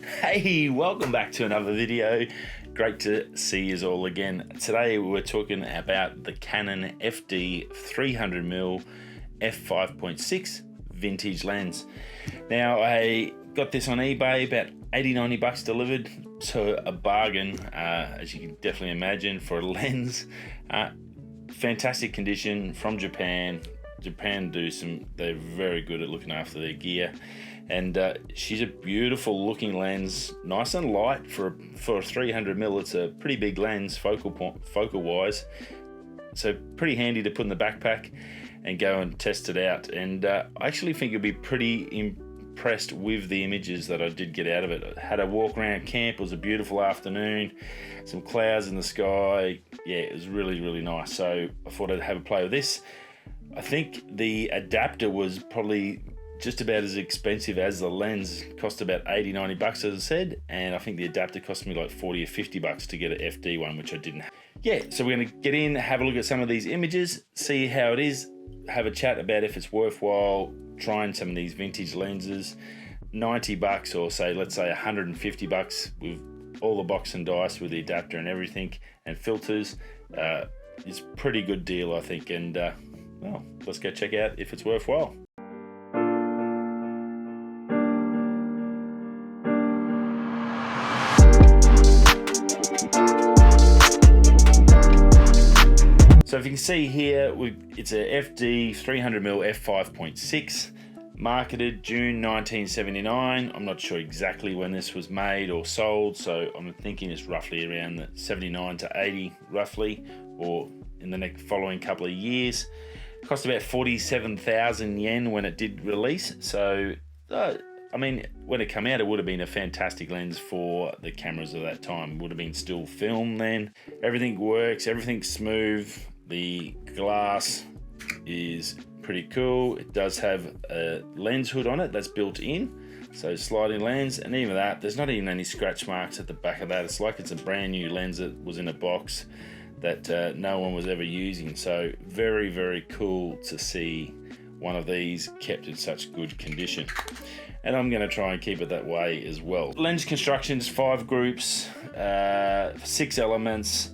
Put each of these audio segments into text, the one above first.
Hey, welcome back to another video. Great to see you all again. Today we're talking about the Canon FD 300mm F5.6 vintage lens. Now I got this on eBay, about 80-90 bucks delivered, so a bargain, as you can definitely imagine, for a lens. Fantastic condition from Japan. They're very good at looking after their gear. And she's a beautiful looking lens, nice and light for a 300mm. It's a pretty big lens focal wise, so pretty handy to put in the backpack and go and test it out. And I actually think you'll be pretty impressed with the images that I did get out of it. I had a walk around camp. It was a beautiful afternoon, some clouds in the sky. Yeah, it was really nice. So I thought I'd have a play with this. I think the adapter was probably just about as expensive as the lens. It cost about 80-90 bucks, as I said, and I think the adapter cost me like 40 or 50 bucks to get an FD one, which I didn't have. Yeah, so we're going to get in, have a look at some of these images, see how it is, have a chat about if it's worthwhile trying some of these vintage lenses. 90 bucks, or say, let's say 150 bucks with all the box and dice with the adapter and everything and filters. It's a pretty good deal, I think, and well, let's go check out if it's worthwhile. So if you can see here, it's a FD 300mm f5.6, marketed June 1979. I'm not sure exactly when this was made or sold, so I'm thinking it's roughly around the 79 to 80, roughly, or in the next following couple of years. It cost about 47,000 yen when it did release. So, I mean, when it came out, it would have been a fantastic lens for the cameras of that time. It would have been still film then. Everything works, everything's smooth. The glass is pretty cool. It does have a lens hood on it that's built in, so sliding lens, and even that, there's not even any scratch marks at the back of that. It's like it's a brand new lens that was in a box that no one was ever using. So very cool to see one of these kept in such good condition, and I'm going to try and keep it that way as well. Lens constructions, 5 groups, 6 elements,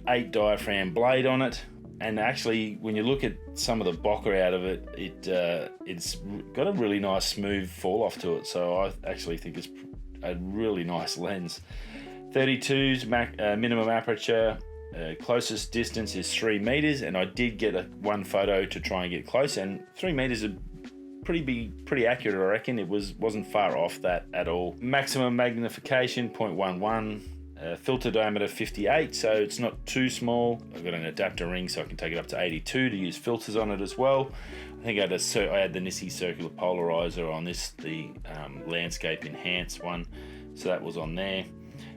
8 diaphragm blade on it. And actually, when you look at some of the bokeh out of it, it's got a really nice smooth fall off to it. So I actually think it's a really nice lens. 32's minimum aperture. Closest distance is 3 meters, and I did get one photo to try and get close, and 3 meters is pretty accurate. I reckon it wasn't far off that at all. Maximum magnification 0.11. Filter diameter 58, so it's not too small. I've got an adapter ring, so I can take it up to 82 to use filters on it as well. I think I had the Nissi circular polarizer on this, the landscape enhanced one, so that was on there.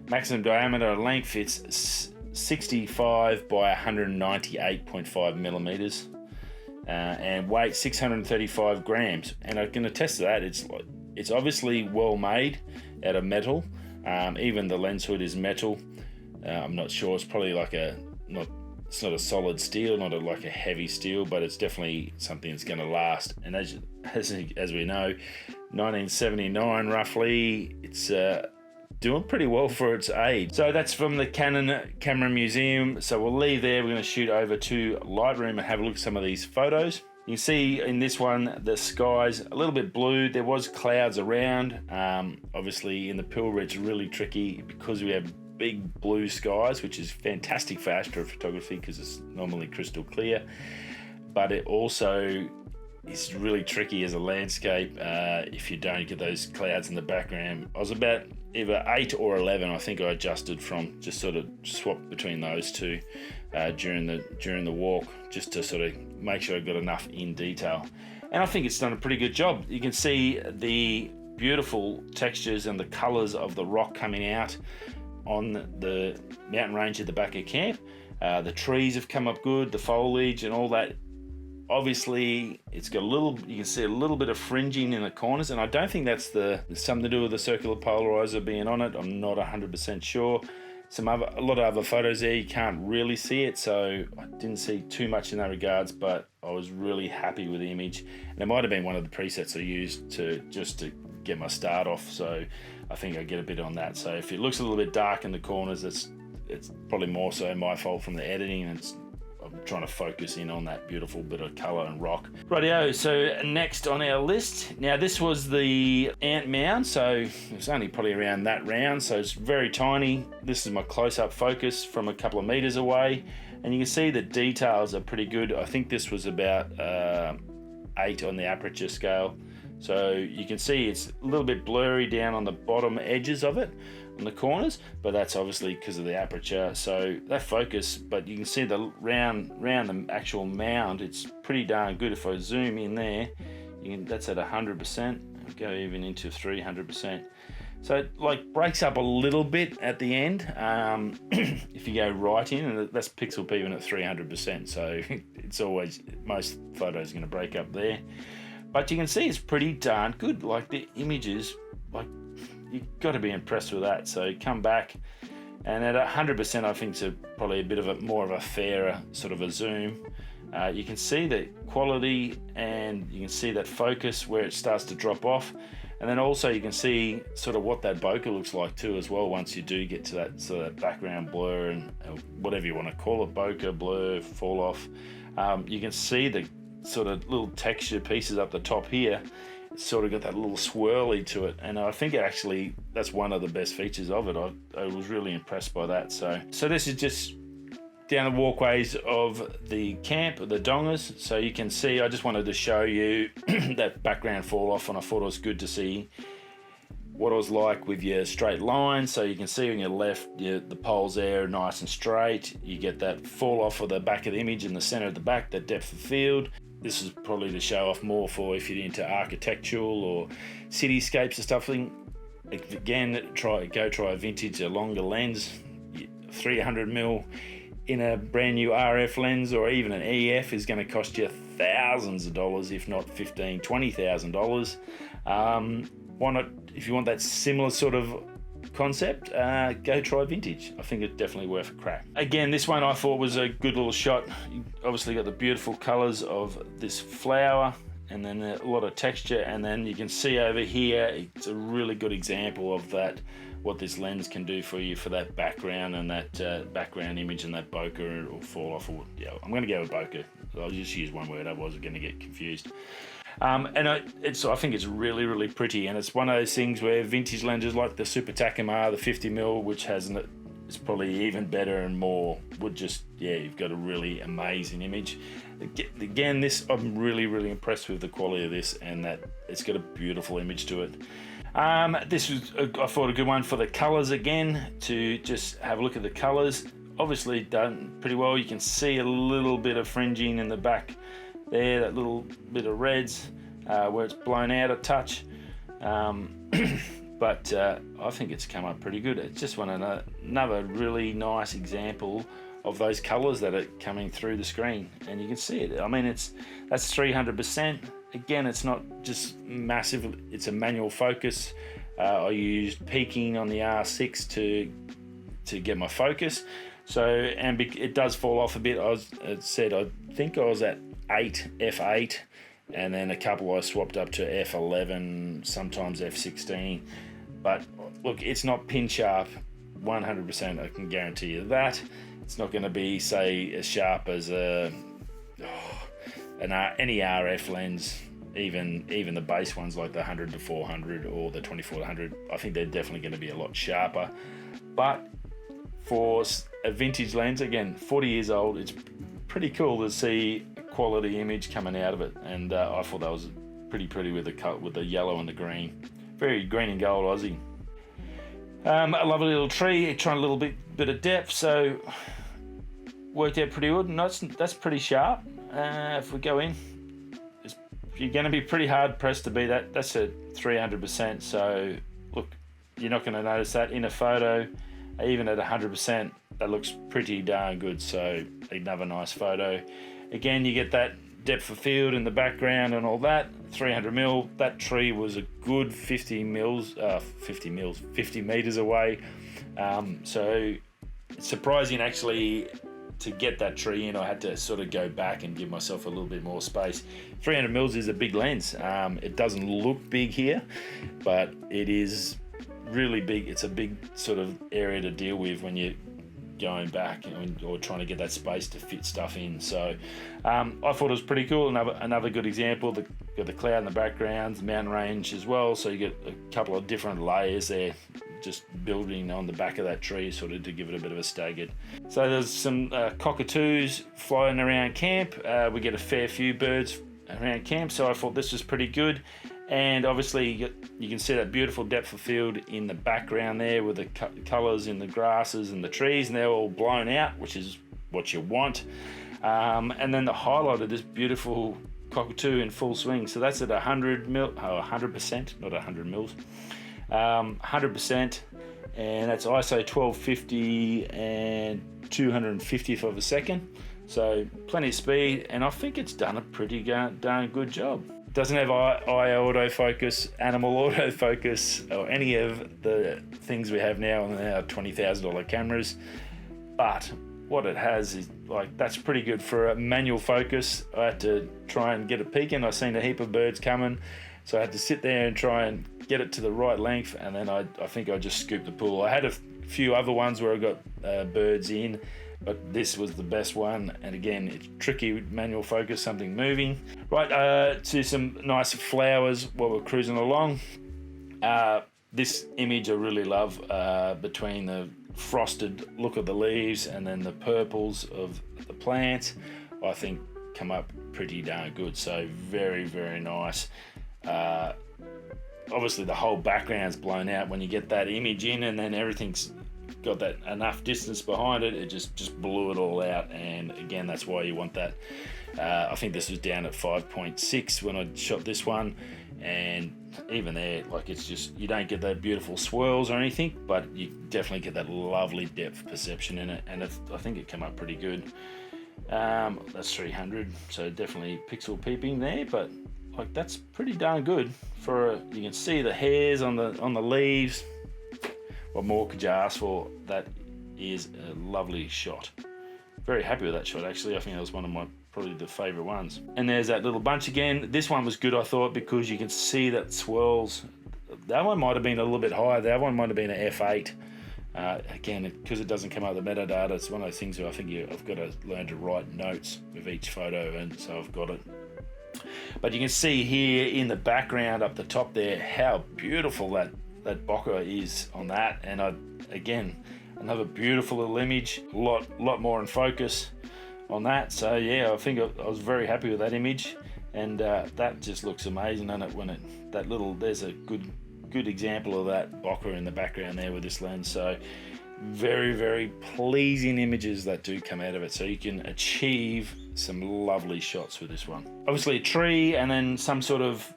Maximum diameter length, it's 65 by 198.5 millimeters, and weight 635 grams. And I'm going to test that. It's obviously well made out of metal. Even the lens hood is metal. I'm not sure. It's probably like it's not a solid steel, not like a heavy steel, but it's definitely something that's going to last. And as we know, 1979 roughly, it's doing pretty well for its age. So that's from the Canon Camera Museum. So we'll leave there. We're going to shoot over to Lightroom and have a look at some of these photos. You can see in this one, the sky's a little bit blue. There was clouds around. Obviously in the Pilbara, it's really tricky because we have big blue skies, which is fantastic for astrophotography because it's normally crystal clear. But it also is really tricky as a landscape if you don't get those clouds in the background. I was about either 8 or 11, I think I adjusted from, just sort of swapped between those two during the walk, just to sort of make sure I got enough in detail. And I think it's done a pretty good job. You can see the beautiful textures and the colors of the rock coming out on the mountain range at the back of camp. The trees have come up good, the foliage and all that. Obviously, it's got you can see a little bit of fringing in the corners, and I don't think that's something to do with the circular polarizer being on it. I'm not 100% sure. A lot of other photos there, you can't really see it, so I didn't see too much in that regards, but I was really happy with the image. And it might have been one of the presets I used just to get my start off, so I think I get a bit on that. So if it looks a little bit dark in the corners, it's probably more so my fault from the editing. I'm trying to focus in on that beautiful bit of color and rock. Rightio, so next on our list, now this was the ant mound, so it's only probably around that round, so it's very tiny. This is my close-up focus from a couple of meters away, and you can see the details are pretty good. I think this was about 8 on the aperture scale. So you can see it's a little bit blurry down on the bottom edges of it, on the corners, but that's obviously because of the aperture. So that focus, but you can see the round the actual mound, it's pretty darn good. If I zoom in there, that's at 100%, go even into 300%. So it like breaks up a little bit at the end if you go right in, and that's pixel peeping at 300%. So it's always, most photos are going to break up there. But you can see it's pretty darn good. Like the images, like you've got to be impressed with that. So come back, and at 100%, I think it's probably a bit of a more of a fairer sort of a zoom. You can see the quality, and you can see that focus where it starts to drop off. And then also you can see sort of what that bokeh looks like too as well once you do get to that sort of background blur and whatever you want to call it, bokeh, blur, fall off. You can see the sort of little texture pieces up the top here. It's sort of got that little swirly to it, and I think actually that's one of the best features of it. I was really impressed by that. So this is just down the walkways of the camp, the dongas. So you can see, I just wanted to show you that background fall off, and I thought it was good to see what it was like with your straight lines. So you can see on your left, the poles there are nice and straight. You get that fall off of the back of the image in the center of the back, that depth of field. This is probably to show off more for if you're into architectural or cityscapes and stuff. Again, try a vintage, a longer lens, 300mm in a brand new RF lens or even an EF is going to cost you thousands of dollars, if not $15,000, $20,000. Why not, if you want that similar sort of concept, go try vintage. I think it's definitely worth a crack. Again, this one I thought was a good little shot. You obviously got the beautiful colors of this flower, and then a lot of texture, and then you can see over here, it's a really good example of that, what this lens can do for you for that background and that background image and that bokeh or fall off. Or, yeah, I'm going to go with bokeh. I'll just use one word, otherwise I'm going to get confused. And I think it's really, really pretty, and it's one of those things where vintage lenses like the Super Takumar, the 50mm, which it's probably even better and more, would just, yeah, you've got a really amazing image. Again, this, I'm really, really impressed with the quality of this, and that it's got a beautiful image to it. This was, I thought, a good one for the colors again, to just have a look at the colors. Obviously done pretty well. You can see a little bit of fringing in the back there, that little bit of reds where it's blown out a touch. But I think it's come up pretty good. It's just another really nice example of those colors that are coming through the screen, and you can see it. I mean, that's 300%. Again, it's not just massive, it's a manual focus. I used peaking on the R6 to get my focus. So, and it does fall off a bit. I think I was at F8, and then a couple I swapped up to F11, sometimes F16. But look, it's not pin sharp, 100%. I can guarantee you that. It's not going to be, say, as sharp as any RF lens, even the base ones like the 100 to 400 or the 24 to 100. I think they're definitely going to be a lot sharper. But for a vintage lens, again, 40 years old, it's pretty cool to see a quality image coming out of it. And I thought that was pretty with the yellow and the green. Very green and gold Aussie. A lovely little tree, trying a little bit of depth, so worked out pretty good. And that's pretty sharp. If we go in, you're going to be pretty hard pressed to beat that. That's at 300%. So look, you're not going to notice that in a photo. Even at 100%, that looks pretty darn good. So another nice photo. Again, you get that depth of field in the background and all that. 300mm. That tree was a good 50 meters away. So it's surprising actually to get that tree in. I had to sort of go back and give myself a little bit more space. 300mm is a big lens. It doesn't look big here, but it is really big. It's a big sort of area to deal with when you're going back or trying to get that space to fit stuff in. So I thought it was pretty cool. Another good example, got the cloud in the background, the mountain range as well, so you get a couple of different layers there just building on the back of that tree, sort of to give it a bit of a staggered. So there's some cockatoos flying around camp. We get a fair few birds around camp, so I thought this was pretty good. And obviously you can see that beautiful depth of field in the background there with the colours in the grasses and the trees, and they're all blown out, which is what you want. And then the highlight of this beautiful cockatoo in full swing. So that's at 100%, not 100 mils, 100%, and that's ISO 1250 and 250th of a second. So plenty of speed, and I think it's done a pretty darn good job. Doesn't have eye autofocus, animal autofocus, or any of the things we have now on our $20,000 cameras. But what it has is, like, that's pretty good for a manual focus. I had to try and get a peek in. I seen a heap of birds coming, so I had to sit there and try and get it to the right length, and then I think I just scooped the pool. I had a few other ones where I got birds in, but this was the best one. And again, it's tricky with manual focus, something moving. Right, to some nice flowers while we're cruising along. This image I really love, between the frosted look of the leaves and then the purples of the plants, I think come up pretty darn good. So very, very nice. Obviously the whole background's blown out when you get that image in, and then everything's got that enough distance behind it, it just blew it all out. And again, that's why you want that. I think this was down at 5.6 when I shot this one, and even there, like, it's just, you don't get that beautiful swirls or anything, but you definitely get that lovely depth perception in it, and I think it came up pretty good. That's 300, so definitely pixel peeping there, but like, that's pretty darn good for you can see the hairs on the leaves. What more could you ask for? That is a lovely shot. Very happy with that shot, actually. I think that was one of my probably the favorite ones. And there's that little bunch again. This one was good, I thought, because you can see that swirls. That one might have been a little bit higher. That one might have been an F8. Again, because it doesn't come out of the metadata, it's one of those things where I think I've got to learn to write notes with each photo, and so I've got it. But you can see here in the background up the top there how beautiful that bokeh is on that. And again, another beautiful little image, a lot more in focus on that. So yeah, I think I was very happy with that image, and that just looks amazing, doesn't it? When there's a good example of that bokeh in the background there with this lens. So very, very pleasing images that do come out of it. So you can achieve some lovely shots with this one. Obviously a tree, and then some sort of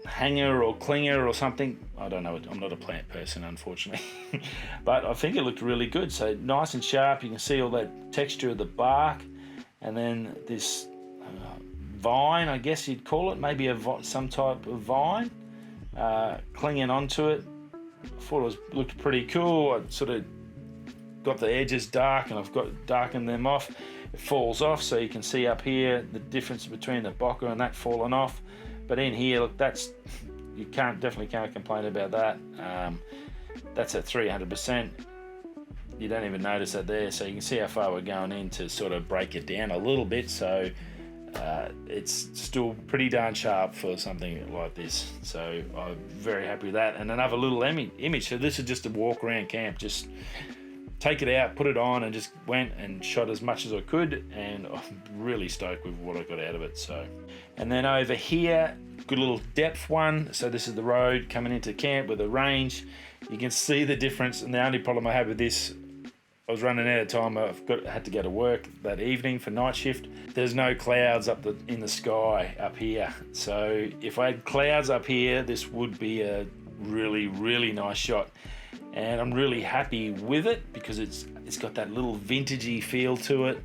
hanger or clinger or something. I don't know, I'm not a plant person, unfortunately. But I think it looked really good. So nice and sharp. You can see all that texture of the bark, and then this vine, I guess you'd call it, maybe some type of vine clinging onto it. I thought it looked pretty cool. I sort of got the edges dark, and I've darkened them off. It falls off, so you can see up here the difference between the bokeh and that falling off. But in here, look, you definitely can't complain about that. That's at 300%. You don't even notice that there, so you can see how far we're going in to sort of break it down a little bit. So it's still pretty darn sharp for something like this. So I'm very happy with that. And another little image. So this is just a walk around camp. Just take it out, put it on, and just went and shot as much as I could, and I'm really stoked with what I got out of it. So, and then over here, good little depth one. So this is the road coming into camp with a range. You can see the difference, and the only problem I had with this, I was running out of time. I had to go to work that evening for night shift. There's no clouds in the sky up here. So if I had clouds up here, this would be a really, really nice shot. And I'm really happy with it because it's got that little vintagey feel to it.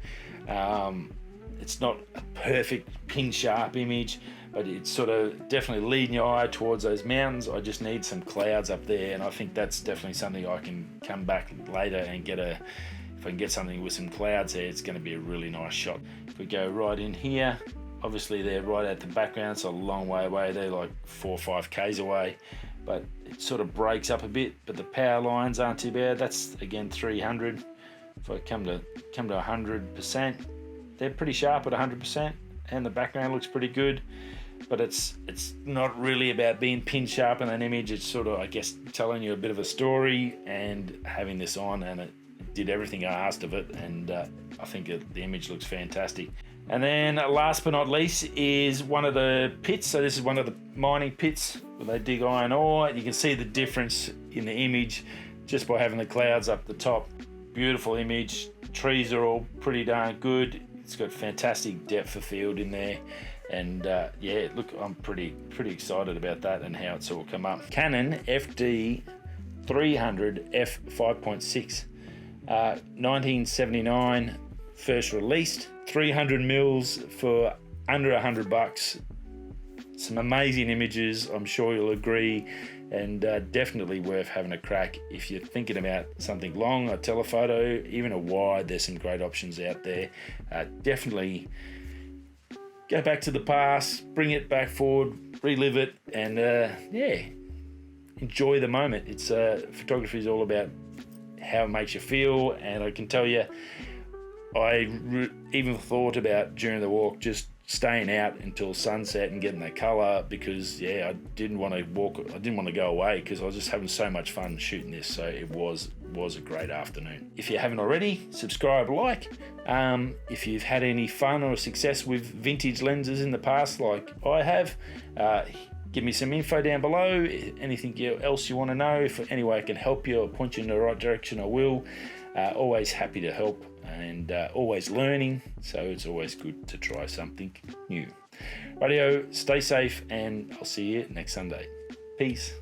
It's not a perfect pin sharp image, but it's sort of definitely leading your eye towards those mountains. I just need some clouds up there, and I think that's definitely something I can come back later and if I can get something with some clouds there, it's going to be a really nice shot. If we go right in here, obviously they're right at the background. It's a long way away. They're like 4 or 5 Ks away. but it sort of breaks up a bit, but the power lines aren't too bad. That's again 300. If I come to 100%, they're pretty sharp at 100%, and the background looks pretty good. But it's not really about being pin sharp in an image. It's sort of, I guess, telling you a bit of a story, and having this on, and it did everything I asked of it, and I think the image looks fantastic. And then last but not least is one of the pits. So this is one of the mining pits where they dig iron ore. You can see the difference in the image just by having the clouds up the top. Beautiful image. Trees are all pretty darn good. It's got fantastic depth of field in there. And yeah, look, I'm pretty excited about that and how it's all come up. Canon FD 300 F5.6, 1979, first released. 300 mils for under $100. Some amazing images, I'm sure you'll agree, and definitely worth having a crack if you're thinking about something long, a telephoto, even a wide. There's some great options out there. Definitely go back to the past, bring it back forward, relive it, and yeah, enjoy the moment. It's photography is all about how it makes you feel, and I can tell you, I even thought about during the walk just staying out until sunset and getting that colour, because yeah, I didn't want to go away because I was just having so much fun shooting this. So it was a great afternoon. If you haven't already, subscribe, like. If you've had any fun or success with vintage lenses in the past like I have, give me some info down below. Anything else you want to know, if any way I can help you or point you in the right direction, I will. Always happy to help, and always learning, so it's always good to try something new. Radio, stay safe, and I'll see you next Sunday. Peace.